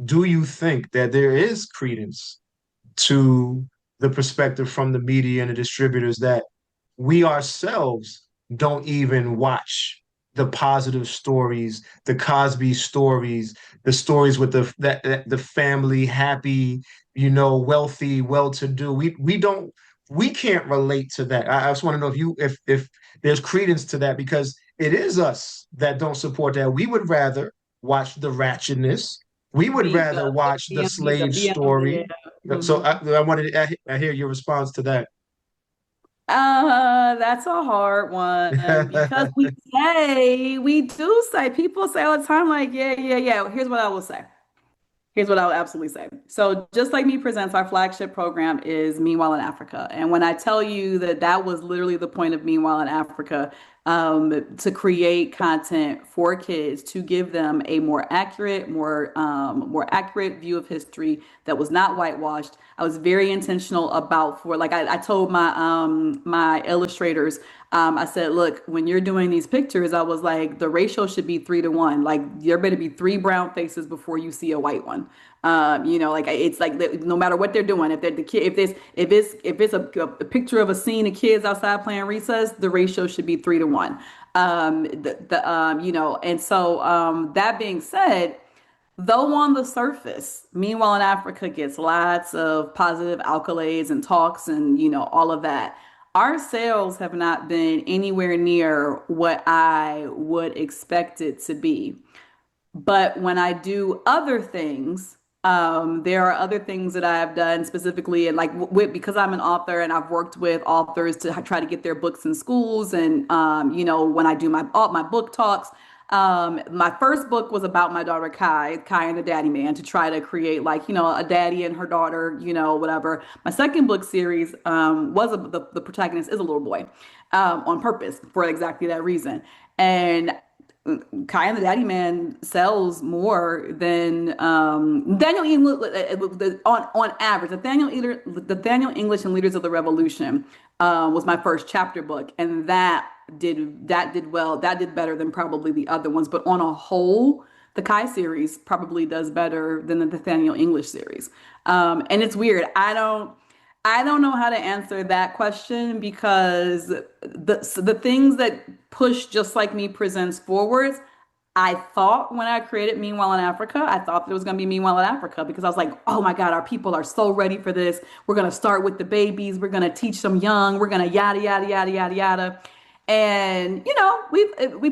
do you think that there is credence to the perspective from the media and the distributors that we ourselves don't even watch the positive stories, the Cosby stories, the stories with the family happy, wealthy, well-to-do. We can't relate to that. I just want to know if there's credence to that because it is us that don't support that. We would rather watch the ratchetness. We would Be rather watch the the slave BMD, story. yeah. So Mhm. I hear your response to that. That's a hard one because we do say, people say all the time, like, yeah, yeah, yeah. Here's what I will say. Here's what I would absolutely say. So, Just Like Me Presents, our flagship program is Meanwhile in Africa. And when I tell you that that was literally the point of Meanwhile in Africa, to create content for kids, to give them a more accurate view of history that was not whitewashed. I was very intentional about for like I told my illustrators, I said, look, when you're doing these pictures, I was like, the ratio should be 3 to 1. Like there better be three brown faces before you see a white one. Like it's like no matter what they're doing, if they're the kid, if it's a picture of a scene of kids outside playing recess, the ratio should be 3 to 1. And so that being said, though on the surface, Meanwhile in Africa gets lots of positive accolades and talks and all of that. Our sales have not been anywhere near what I would expect it to be. But when I do other things, there are other things that I have done specifically, and like because I'm an author and I've worked with authors to try to get their books in schools, and when I do all my book talks. My first book was about my daughter Kai and the Daddy Man, to try to create like a daddy and her daughter, whatever. My second book series the protagonist is a little boy, on purpose for exactly that reason. And Kai and the Daddy Man sells more than Daniel English on average. The Daniel English and Leaders of the Revolution was my first chapter book, and that did well. That did better than probably the other ones. But on a whole, the Kai series probably does better than the Nathaniel English series. And it's weird. I don't know how to answer that question because the things that push Just Like Me presents forwards, I thought when I created Meanwhile in Africa, I thought there was going to be Meanwhile in Africa because I was like, oh my God, our people are so ready for this. We're going to start with the babies. We're going to teach them young. We're going to yada, yada, yada, yada, yada. And,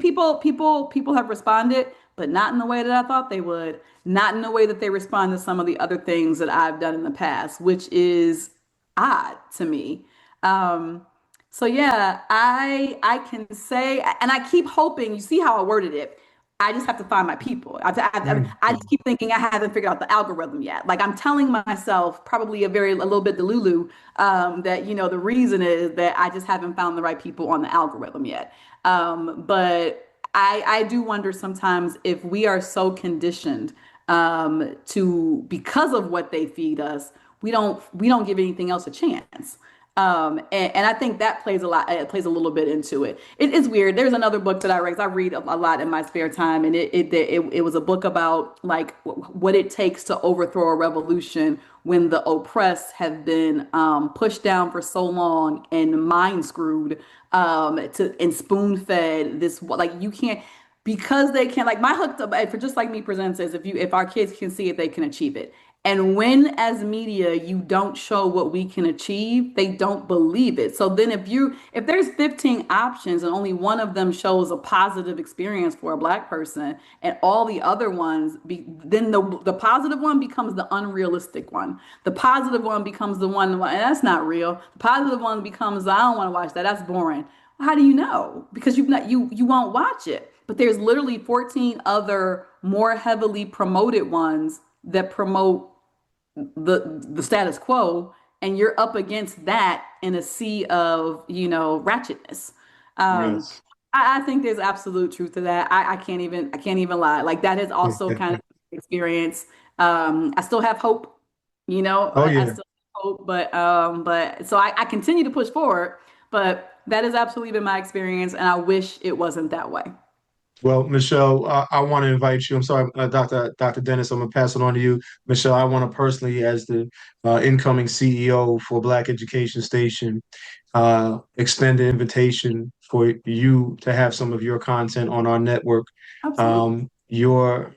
people have responded, but not in the way that I thought they would. Not in the way that they respond to some of the other things that I've done in the past, which is odd to me. Um, so yeah, I can say, and I keep hoping. You see how I worded it. I just have to find my people. I just keep thinking I haven't figured out the algorithm yet. Like I'm telling myself, probably a little bit delulu, that the reason is that I just haven't found the right people on the algorithm yet. But I do wonder sometimes if we are so conditioned to because of what they feed us, we don't give anything else a chance. And I think that plays a lot. It plays a little bit into it. It is weird. There's another book that I read. 'Cause I read a lot in my spare time, and it was a book about like what it takes to overthrow a revolution when the oppressed have been pushed down for so long and mind screwed, and spoon fed this, like you can't, because they can't, like my hooked up for Just Like Me presents is, if our kids can see it, they can achieve it. And when as media you don't show what we can achieve, they don't believe it. So then if there's 15 options and only one of them shows a positive experience for a black person and all the other ones then the positive one becomes the unrealistic one. The positive one becomes the one, and that's not real. The positive one becomes, I don't want to watch that. That's boring. How do you know? Because you won't watch it. But there's literally 14 other more heavily promoted ones that promote the status quo, and you're up against that in a sea of ratchetness. um Yes. I think there's absolute truth to that. I can't even lie, like that has also kind of experience. I still have hope, Oh I yeah. still have hope, but so I continue to push forward, but that has absolutely been my experience, and I wish it wasn't that way. Well, Michelle, I want to invite you. I'm sorry, Dr. Dennis, I'm gonna pass it on to you. Michelle, I want to personally, as the incoming CEO for Black Education Station, extend an invitation for you to have some of your content on our network. Absolutely. Your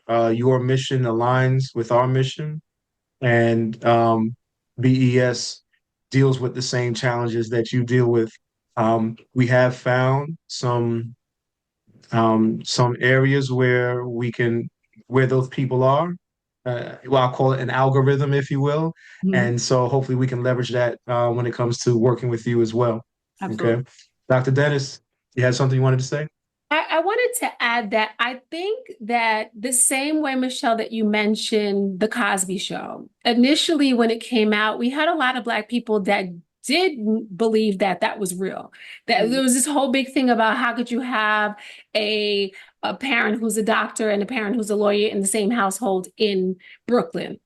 mission aligns with our mission, and BES deals with the same challenges that you deal with. We have found some areas where we can where those people are. Well, I'll call it an algorithm, if you will. Mhm. And so hopefully we can leverage that when it comes to working with you as well. Okay. Absolutely. Dr. Dennis, you had something you wanted to say? I wanted to add that I think that the same way, Michelle, that you mentioned the Cosby Show, initially when it came out, we had a lot of Black people that did believe that that was real. That there Mhm. was this whole big thing about how could you have a a parent who's a doctor and a parent who's a lawyer in the same household in Brooklyn.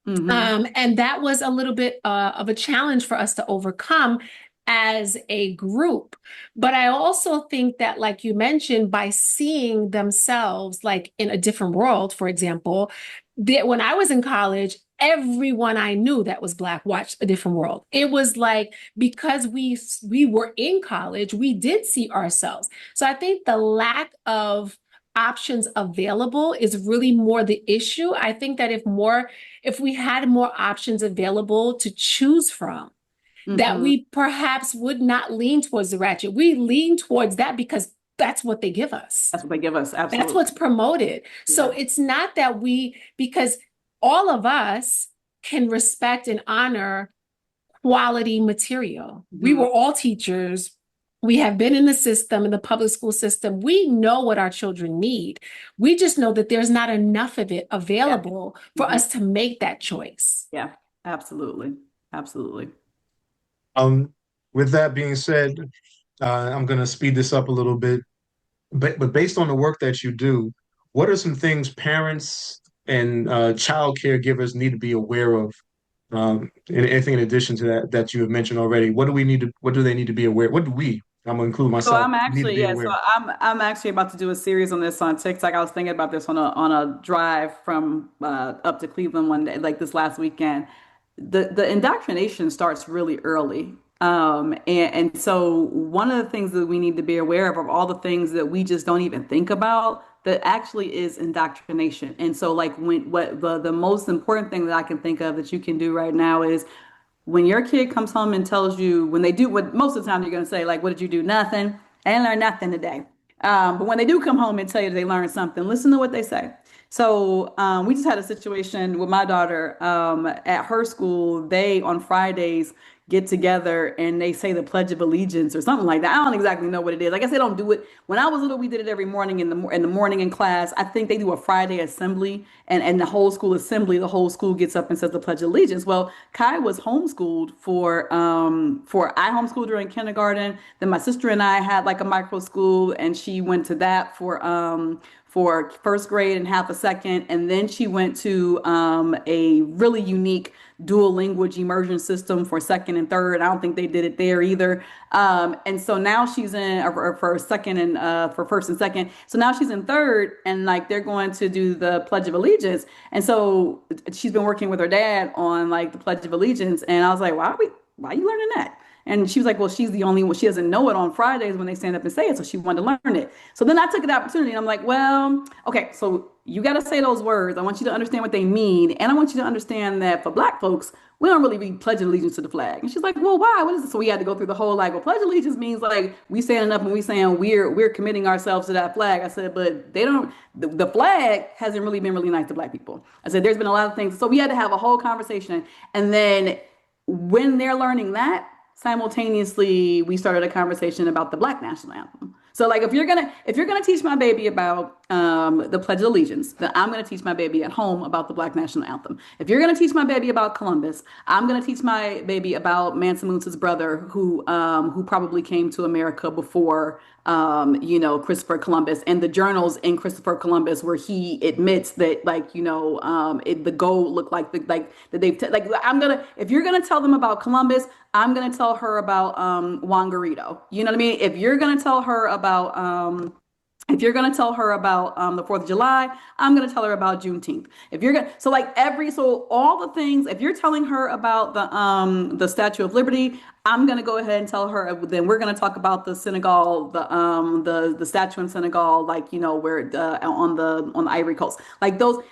Mhm. And that was a little bit of a challenge for us to overcome as a group. But I also think that, like you mentioned, by seeing themselves like in a different world, for example, that when I was in college, everyone I knew that was Black watched A Different World. It was like because we were in college, we did see ourselves. So I think the lack of options available is really more the issue. I think that if we had more options available to choose from, that Mhm. we perhaps would not lean towards the ratchet. We lean towards that because that's what they give us. That's what they give us. That's Absolutely. what's promoted. So Yeah. it's not that because all of us can respect and honor quality material. We Mhm. were all teachers. We have been in the system, in the public school system. We know what our children need. We just know that there's not enough of it Yeah. available for Mhm. us to make that choice. Yeah. Absolutely. Absolutely. Um, with that being said, I'm going to speed this up a little bit. But based on the work that you do, what are some things parents and child caregivers need to be aware of? And anything in addition to that you have mentioned already, what do they need to be aware? What do we, I'm gonna include So myself, I'm need to actually, be yeah, so aware? I'm actually about to do a series on this on TikTok. I was thinking about this on a drive from up to Cleveland one day, like this last weekend. The indoctrination starts really early. And so one of the things that we need to be aware of all the things that we just don't even think about that actually is indoctrination. And so like when what the most important thing that I can think of that you can do right now is when your kid comes home and tells you when they do what most of the time you're going to say like what did you do? Nothing. I didn't learn nothing today. But when they do come home and tell you they learned something, listen to what they say. So we just had a situation with my daughter at her school. They on Fridays get together and they say the Pledge of Allegiance or something like that. I don't exactly know what it is. I guess they don't do it. When I was little, we did it every morning in the morning in class. I think they do a Friday assembly and the whole school assembly. The whole school gets up and says the Pledge of Allegiance. Well, Kai was homeschooled for I homeschooled during kindergarten. Then my sister and I had like a micro school, and she went to that for first grade and half a second, and then she went to a really unique dual language immersion system for second and third. I don't think they did it there either. And so now she's in or for second and for first and second. So now she's in third, and like they're going to do the Pledge of Allegiance. And so she's been working with her dad on like the Pledge of Allegiance, and I was like, why are you learning that? And she was like, well, she's the only one. She doesn't know it on Fridays when they stand up and say it. So she wanted to learn it. So then I took the opportunity and I'm like, well, okay, so you got to say those words. I want you to understand what they mean. And I want you to understand that for Black folks, we don't really be pledging allegiance to the flag. And she's like, well, why? What is it? So we had to go through the whole like, well, pledge allegiance means like we standing up and we saying we're committing ourselves to that flag. I said, but they don't, the flag hasn't really been really nice to Black people. I said, there's been a lot of things. So we had to have a whole conversation. And then when they're learning that, simultaneously we started a conversation about the Black national anthem. So like if you're gonna teach my baby about the Pledge of Allegiance, then I'm gonna teach my baby at home about the Black national anthem. If you're gonna teach my baby about Columbus, I'm gonna teach my baby about Mansa Musa's brother who probably came to America before Christopher Columbus and the journals in Christopher Columbus where he admits that the gold looked like that like I'm gonna if you're gonna tell them about Columbus, I'm gonna tell her about Juan Garrido. You know what I mean? If you're gonna tell her about If you're going to tell her about the 4th of July, I'm going to tell her about Juneteenth. If you're going to, so like so all the things, if you're telling her about the Statue of Liberty, I'm going to go ahead and tell her, then we're going to talk about the Senegal, the statue in Senegal, like, where on the Ivory Coast. Like those,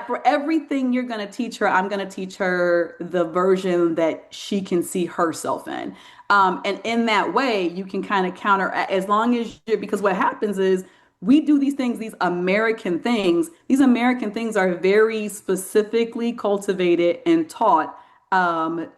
for everything you're going to teach her, I'm going to teach her the version that she can see herself in. And in that way, you can kind of counter, as long as you're, because what happens is we do these things, these American things. These American things are very specifically cultivated and taught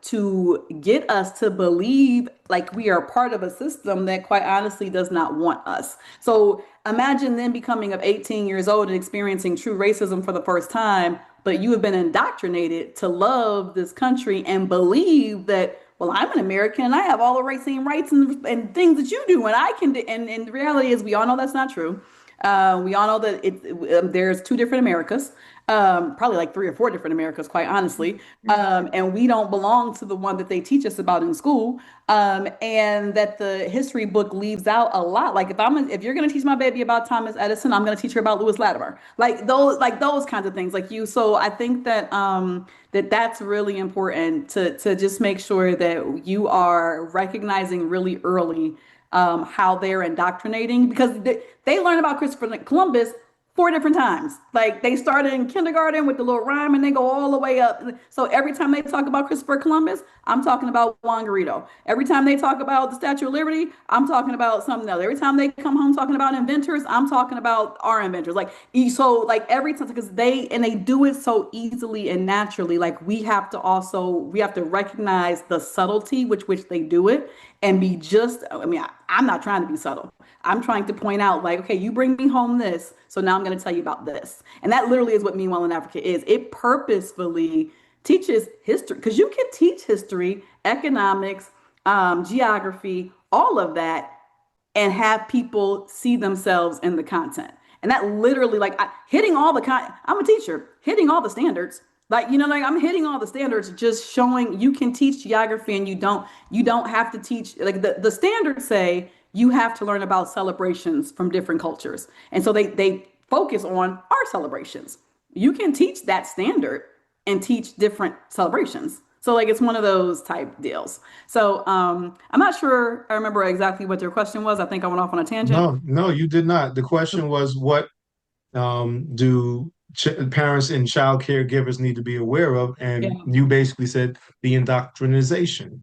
to get us to believe like we are part of a system that quite honestly does not want us. So imagine then becoming of 18 years old and experiencing true racism for the first time, but you have been indoctrinated to love this country and believe that, well, I'm an American and I have all the same rights and things that you do, and I can do. And the reality is, we all know that's not true. We all know that there's two different Americas, probably like three or four different Americas, quite honestly. And we don't belong to the one that they teach us about in school. And that the history book leaves out a lot. Like if you're going to teach my baby about Thomas Edison, I'm going to teach her about Lewis Latimer, like those kinds of things. Like you. So I think that that's really important to just make sure that you are recognizing really early how they're indoctrinating, because they learn about Christopher Columbus four different times. Like they started in kindergarten with the little rhyme and they go all the way up. So every time they talk about Christopher Columbus, I'm talking about Juan Garrido. Every time they talk about the Statue of Liberty, I'm talking about something else. Every time they come home talking about inventors, I'm talking about our inventors. Like every time, because they do it so easily and naturally. Like we have to recognize the subtlety which they do it and be just, I mean, I'm not trying to be subtle. I'm trying to point out, like, okay, you bring me home this, so now I'm going to tell you about this. And that literally is what Meanwhile in Africa is. It purposefully teaches history, because you can teach history, economics, geography, all of that, and have people see themselves in the content. And that literally, like, hitting all I'm a teacher, hitting all the standards. Like, like I'm hitting all the standards, just showing you can teach geography and you don't have to teach, like the standards say you have to learn about celebrations from different cultures. And so they focus on our celebrations. You can teach that standard and teach different celebrations. So like it's one of those type deals. So I'm not sure I remember exactly what your question was. I think I went off on a tangent. No, no, you did not. The question was, what do parents and child caregivers need to be aware of? Yeah. And you basically said the indoctrination.